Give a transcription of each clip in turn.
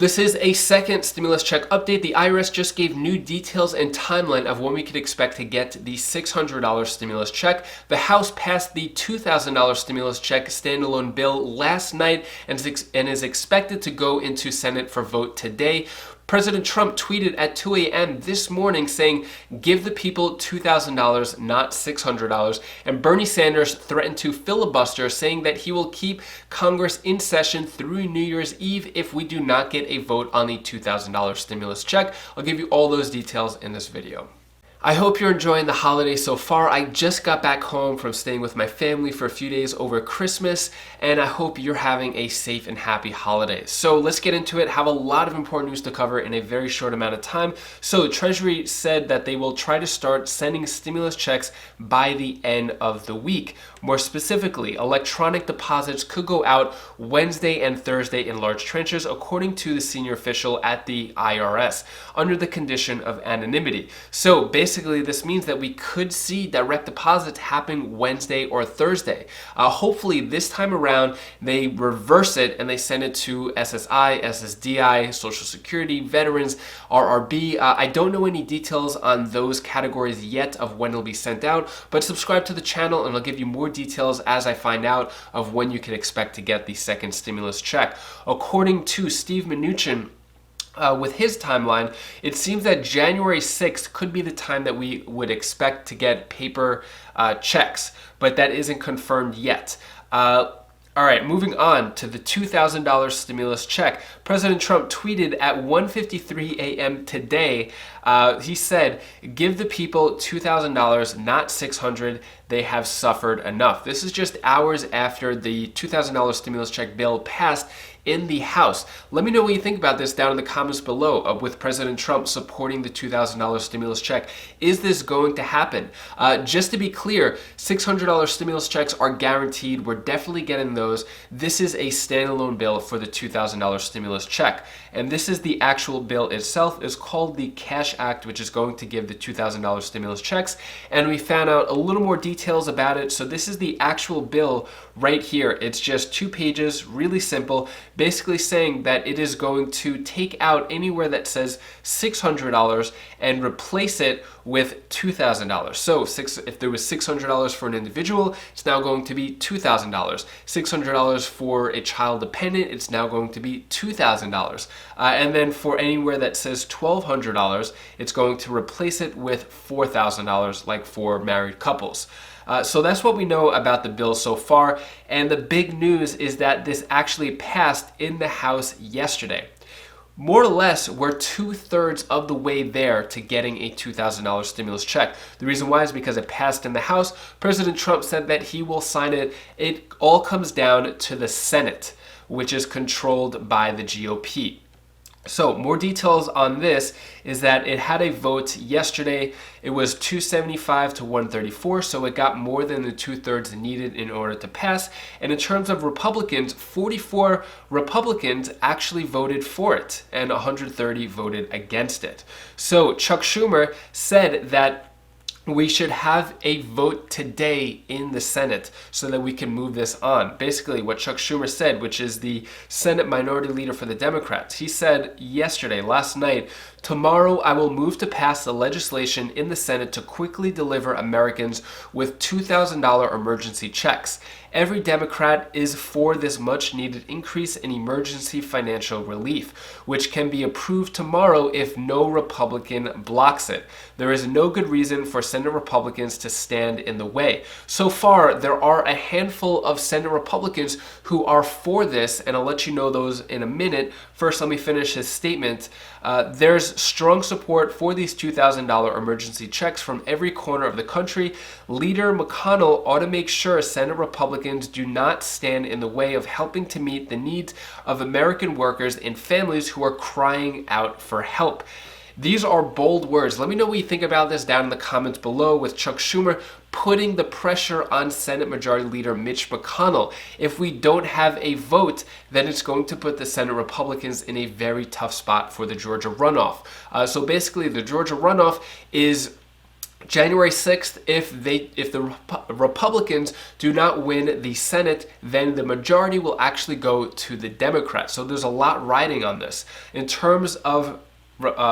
This is a second stimulus check update. The IRS just gave new details and timeline of when we could expect to get the $600 stimulus check. The House passed the $2,000 stimulus check standalone bill last night and is expected to go into Senate for vote today. President Trump tweeted at 2 a.m. this morning saying, "Give the people $2,000, not $600. And Bernie Sanders threatened to filibuster, saying that he will keep Congress in session through New Year's Eve if we do not get a vote on the $2,000 stimulus check. I'll give you all those details in this video. I hope you're enjoying the holiday so far. I just got back home from staying with my family for a few days over Christmas, and I hope you're having a safe and happy holiday. So let's get into it. Have a lot of important news to cover in a very short amount of time. So Treasury said that they will try to start sending stimulus checks by the end of the week. More specifically, electronic deposits could go out Wednesday and Thursday in large tranches, according to the senior official at the IRS, under the condition of anonymity. So basically, this means that we could see direct deposits happening Wednesday or Thursday. Hopefully, this time around, they reverse it and they send it to SSI, SSDI, Social Security, Veterans, RRB. I don't know any details on those categories yet of when it'll be sent out, but subscribe to the channel and I'll give you more details as I find out of when you can expect to get the second stimulus check. According to Steve Mnuchin, with his timeline, it seems that January 6th could be the time that we would expect to get paper checks, but that isn't confirmed yet. All right, moving on to the $2,000 stimulus check. President Trump tweeted at 1:53 a.m. today. He said, "Give the people $2,000, not $600. They have suffered enough." This is just hours after the $2,000 stimulus check bill passed in the House. Let me know what you think about this down in the comments below. With President Trump supporting the $2,000 stimulus check, is this going to happen? Just to be clear, $600 stimulus checks are guaranteed. We're definitely getting those. This is a standalone bill for the $2,000 stimulus check. And this is the actual bill itself. It's called the Cash Act, which is going to give the $2,000 stimulus checks. And we found out a little more details about it. So this is the actual bill right here. It's just 2 pages, really simple, basically saying that it is going to take out anywhere that says $600 and replace it with $2,000. So if there was $600 for an individual, it's now going to be $2,000. $600 for a child dependent, it's now going to be $2,000. And then for anywhere that says $1,200, it's going to replace it with $4,000, like for married couples. So that's what we know about the bill so far. And the big news is that this actually passed in the House yesterday. More or less, we're 2/3 of the way there to getting a $2,000 stimulus check. The reason why is because it passed in the House. President Trump said that he will sign it. It all comes down to the Senate, which is controlled by the GOP. So more details on this is that it had a vote yesterday. It was 275 to 134, so it got more than the 2/3 needed in order to pass. And in terms of Republicans, 44 Republicans actually voted for it, and 130 voted against it. So Chuck Schumer said that we should have a vote today in the Senate so that we can move this on. Basically, what Chuck Schumer said, which is the Senate Minority Leader for the Democrats, he said yesterday, last night, "Tomorrow I will move to pass the legislation in the Senate to quickly deliver Americans with $2,000 emergency checks. Every Democrat is for this much needed increase in emergency financial relief, which can be approved tomorrow if no Republican blocks it. There is no good reason for Senate Republicans to stand in the way." So far, there are a handful of Senate Republicans who are for this, and I'll let you know those in a minute. First, let me finish his statement. There's strong support for these $2,000 emergency checks from every corner of the country. Leader McConnell ought to make sure Senate Republicans do not stand in the way of helping to meet the needs of American workers and families who are crying out for help. These are bold words. Let me know what you think about this down in the comments below, with Chuck Schumer putting the pressure on Senate Majority Leader Mitch McConnell. If we don't have a vote, then it's going to put the Senate Republicans in a very tough spot for the Georgia runoff. So basically, the Georgia runoff is January 6th, if the Republicans do not win the Senate, then the majority will actually go to the Democrats. So there's a lot riding on this. In terms of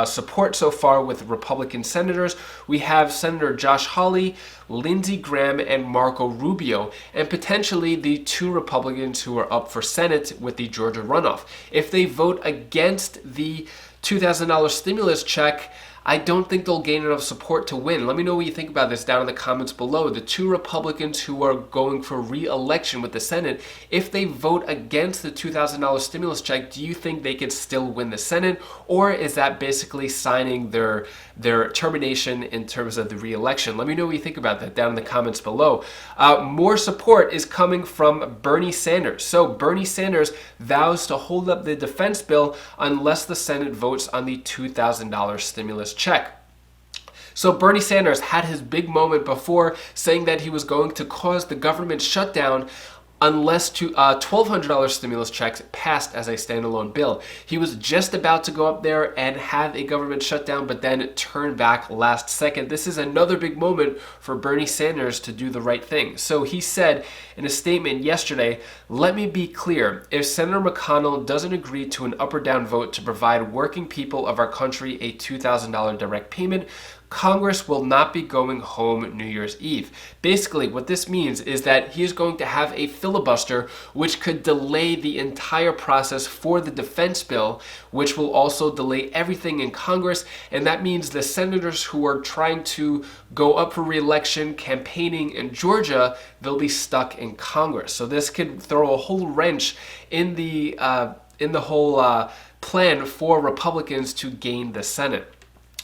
support so far with Republican senators, we have Senator Josh Hawley, Lindsey Graham, and Marco Rubio, and potentially the two Republicans who are up for Senate with the Georgia runoff. If they vote against the $2,000 stimulus check, I don't think they'll gain enough support to win. Let me know what you think about this down in the comments below. The two Republicans who are going for re-election with the Senate, if they vote against the $2,000 stimulus check, do you think they could still win the Senate? Or is that basically signing their termination in terms of the re-election? Let me know what you think about that down in the comments below. More support is coming from Bernie Sanders. So Bernie Sanders vows to hold up the defense bill unless the Senate votes on the $2,000 stimulus check. So Bernie Sanders had his big moment before, saying that he was going to cause the government shutdown unless $1,200 stimulus checks passed as a standalone bill. He was just about to go up there and have a government shutdown, but then turned back last second. This is another big moment for Bernie Sanders to do the right thing. So he said in a statement yesterday, "Let me be clear, if Senator McConnell doesn't agree to an up or down vote to provide working people of our country a $2,000 direct payment, Congress will not be going home New Year's Eve." Basically, what this means is that he is going to have a filibuster, which could delay the entire process for the defense bill, which will also delay everything in Congress. And that means the senators who are trying to go up for re-election, campaigning in Georgia, they'll be stuck in Congress. So this could throw a whole wrench in the whole plan for Republicans to gain the Senate.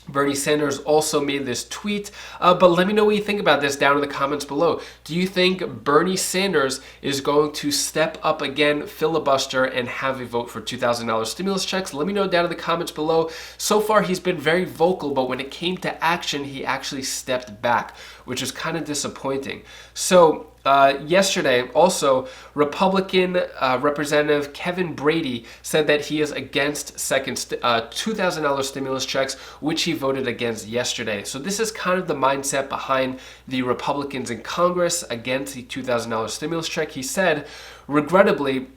Bernie Sanders also made this tweet, but let me know what you think about this down in the comments below. Do you think Bernie Sanders is going to step up again, filibuster, and have a vote for $2,000 stimulus checks? Let me know down in the comments below. So far, he's been very vocal, but when it came to action, he actually stepped back, which is kind of disappointing. So yesterday, also, Republican Representative Kevin Brady said that he is against second $2,000 stimulus checks, which he voted against yesterday. So this is kind of the mindset behind the Republicans in Congress against the $2,000 stimulus check. He said, regrettably,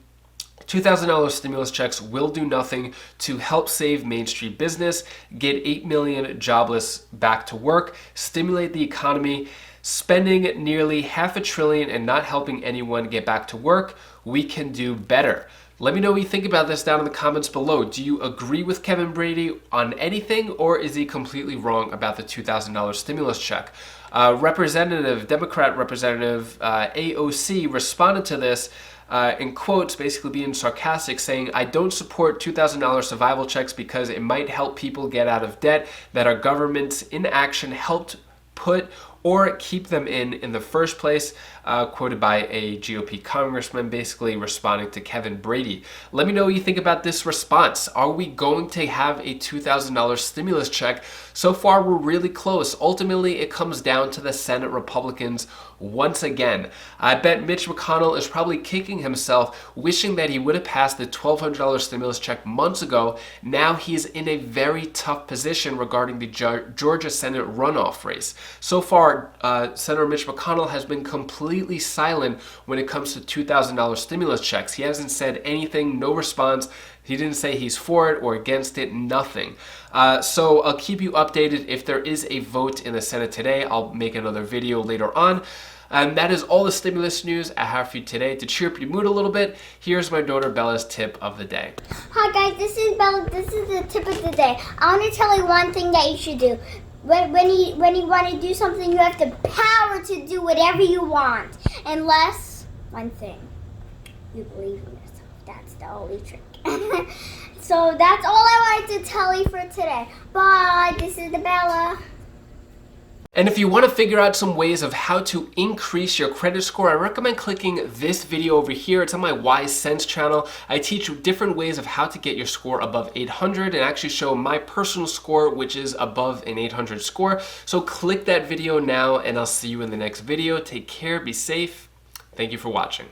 $2,000 stimulus checks will do nothing to help save Main Street business, get 8 million jobless back to work, stimulate the economy. Spending nearly $500 billion and not helping anyone get back to work, we can do better. Let me know what you think about this down in the comments below. Do you agree with Kevin Brady on anything, or is he completely wrong about the $2,000 stimulus check? Democrat Representative AOC responded to this in quotes, basically being sarcastic, saying, "I don't support $2,000 survival checks because it might help people get out of debt that our government's inaction helped put or keep them in the first place," quoted by a GOP congressman, basically responding to Kevin Brady. Let me know what you think about this response. Are we going to have a $2,000 stimulus check? So far, we're really close. Ultimately, it comes down to the Senate Republicans once again. I bet Mitch McConnell is probably kicking himself, wishing that he would have passed the $1,200 stimulus check months ago. Now he's in a very tough position regarding the Georgia Senate runoff race. So far, Senator Mitch McConnell has been completely silent when it comes to $2,000 stimulus checks. He hasn't said anything, no response. He didn't say he's for it or against it, nothing. So I'll keep you updated if there is a vote in the Senate today. I'll make another video later on. And that is all the stimulus news I have for you today. To cheer up your mood a little bit, here's my daughter Bella's tip of the day. Hi guys, this is Bella. This is the tip of the day. I want to tell you one thing that you should do. When you want to do something, you have the power to do whatever you want. Unless, one thing, you believe in yourself. That's the only trick. So that's all I wanted to tell you for today. Bye. This is the Bella. And if you want to figure out some ways of how to increase your credit score, I recommend clicking this video over here. It's on my Wise Sense channel. I teach different ways of how to get your score above 800 and actually show my personal score, which is above an 800 score. So click that video now and I'll see you in the next video. Take care, be safe. Thank you for watching.